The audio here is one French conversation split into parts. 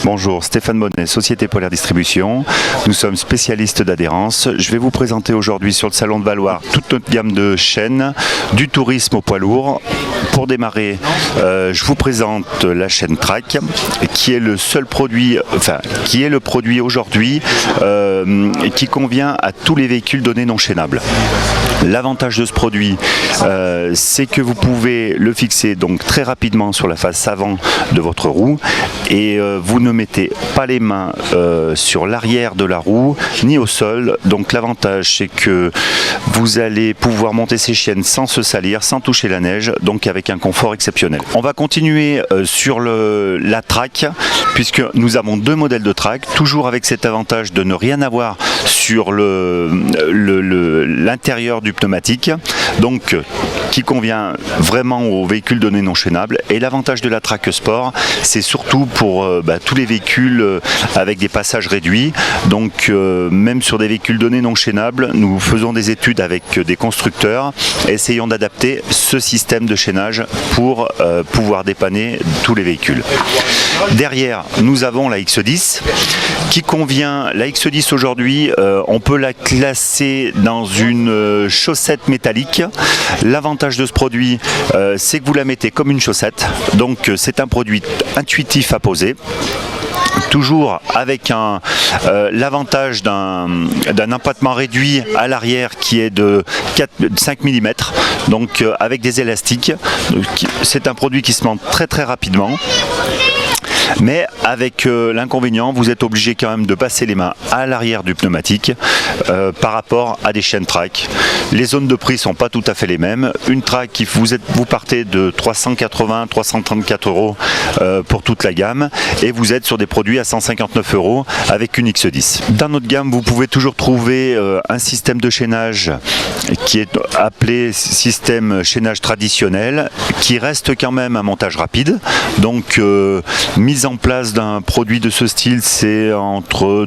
Bonjour, Stéphane Bonnet, Société Polaire Distribution. Nous sommes spécialistes d'adhérence. Je vais vous présenter aujourd'hui sur le Salon de Valoir toute notre gamme de chaînes, du tourisme au poids lourd. Pour démarrer, je vous présente la chaîne Track, qui est le seul produit, qui est le produit aujourd'hui qui convient à tous les véhicules donnés non chaînables. L'avantage de ce produit, c'est que vous pouvez le fixer donc très rapidement sur la face avant de votre roue et vous ne mettez pas les mains sur l'arrière de la roue ni au sol. Donc l'avantage, c'est que vous allez pouvoir monter ces chaînes sans se salir, sans toucher la neige, donc avec un confort exceptionnel. On va continuer sur la Track, puisque nous avons deux modèles de Track, toujours avec cet avantage de ne rien avoir sur l'intérieur du pneumatique, donc qui convient vraiment aux véhicules donnés non chaînables. Et l'avantage de la Track Sport, c'est surtout pour tous les véhicules avec des passages réduits. Donc même sur des véhicules donnés non chaînables, nous faisons des études avec des constructeurs, essayons d'adapter ce système de chaînage pour pouvoir dépanner tous les véhicules. Derrière, nous avons la X10 qui convient. La X10 aujourd'hui, on peut la classer dans une chaussette métallique. L'avantage de ce produit, c'est que vous la mettez comme une chaussette. Donc c'est un produit intuitif à poser. Toujours avec l'avantage d'un empattement réduit à l'arrière qui est de 5 mm, donc avec des élastiques. C'est un produit qui se monte très très rapidement. Mais avec l'inconvénient, vous êtes obligé quand même de passer les mains à l'arrière du pneumatique par rapport à des chaînes Track. Les zones de prix ne sont pas tout à fait les mêmes. Une Track, vous partez de 380-334 euros pour toute la gamme et vous êtes sur des produits à 159 euros avec une X10. Dans notre gamme, vous pouvez toujours trouver un système de chaînage qui est appelé système chaînage traditionnel, qui reste quand même un montage rapide. Donc mise en place d'un produit de ce style, c'est entre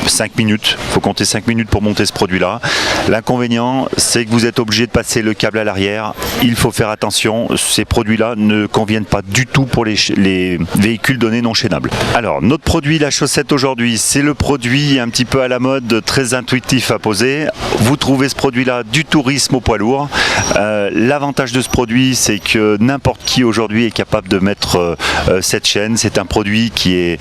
5 minutes. Il faut compter 5 minutes pour monter ce produit-là. L'inconvénient, c'est que vous êtes obligé de passer le câble à l'arrière. Il faut faire attention, ces produits-là ne conviennent pas du tout pour les véhicules donnés non chaînables. Alors, notre produit, la chaussette aujourd'hui, c'est le produit un petit peu à la mode, très intuitif à poser. Vous trouvez ce produit-là du tourisme au poids lourd. L'avantage de ce produit, c'est que n'importe qui aujourd'hui est capable de mettre cette chaîne. C'est un produit qui est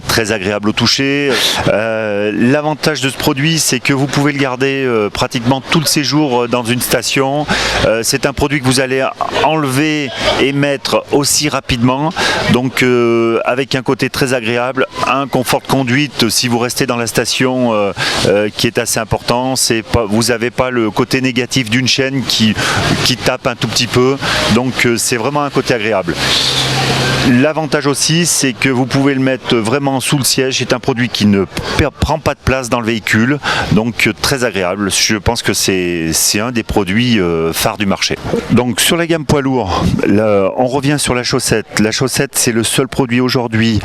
très agréable au toucher. L'avantage de ce produit, c'est que vous pouvez le garder pratiquement tout le séjour dans une station. C'est un produit que vous allez enlever et mettre aussi rapidement, donc avec un côté très agréable, un confort de conduite si vous restez dans la station qui est assez important. Vous n'avez pas le côté négatif d'une chaîne qui tape un tout petit peu, donc c'est vraiment un côté agréable. L'avantage aussi, c'est que vous pouvez le mettre vraiment sous le siège. C'est un produit qui ne prend pas de place dans le véhicule, donc très agréable. Je pense que c'est un des produits phares du marché. Donc sur la gamme poids lourd, on revient sur la chaussette. La chaussette, c'est le seul produit aujourd'hui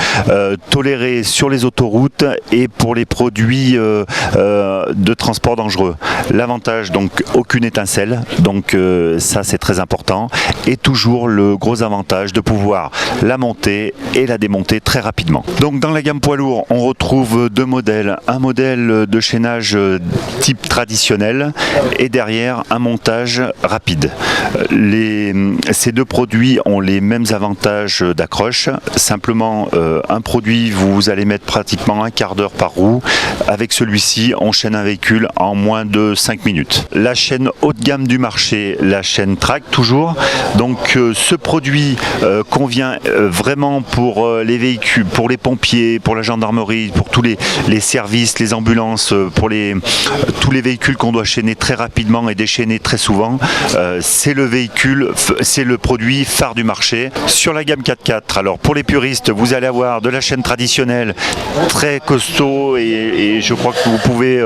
toléré sur les autoroutes et pour les produits de transport dangereux. L'avantage, donc aucune étincelle, donc ça c'est très important, et toujours le gros avantage de pouvoir la monter et la démonter très rapidement. Donc dans la gamme poids lourd, on retrouve deux modèles. Un modèle de chaînage type traditionnel et derrière un montage rapide. Ces deux produits ont les mêmes avantages d'accroche. Simplement, un produit, vous allez mettre pratiquement un quart d'heure par roue. Avec celui-ci, on chaîne un véhicule en moins de 5 minutes. La chaîne haut de gamme du marché, la chaîne Track toujours. Donc ce produit convient vraiment pour les véhicules, pour les pompiers, pour la gendarmerie, pour tous les services, les ambulances, pour tous les véhicules qu'on doit chaîner très rapidement et déchaîner très souvent. C'est le produit phare du marché. Sur la gamme 4x4, alors pour les puristes, vous allez avoir de la chaîne traditionnelle très costaud et je crois que vous pouvez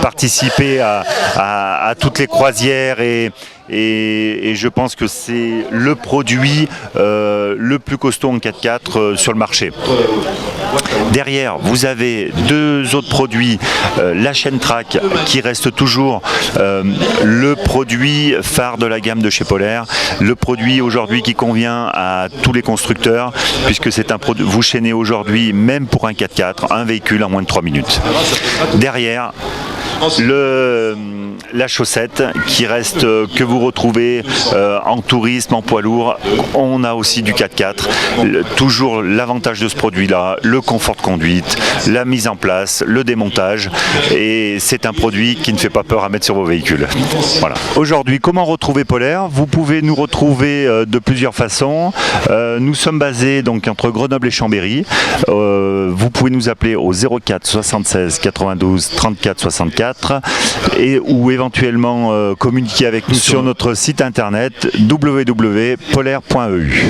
participer à toutes les croisières et et je pense que c'est le produit le plus costaud en 4x4 sur le marché. Derrière, vous avez deux autres produits, la chaîne Track qui reste toujours le produit phare de la gamme de chez Polaire, le produit aujourd'hui qui convient à tous les constructeurs, puisque c'est un produit, vous chaînez aujourd'hui même pour un 4x4, un véhicule en moins de 3 minutes. Derrière, la chaussette qui reste, que vous retrouvez en tourisme, en poids lourd. On a aussi du 4x4. Toujours l'avantage de ce produit-là, le confort de conduite, la mise en place, le démontage. Et c'est un produit qui ne fait pas peur à mettre sur vos véhicules. Voilà. Aujourd'hui, comment retrouver Polaire? Vous pouvez nous retrouver de plusieurs façons. Nous sommes basés donc entre Grenoble et Chambéry. Vous pouvez nous appeler au 04 76 92 34 64 ou éventuellement communiquer avec nous sur notre site internet www.polaire.eu.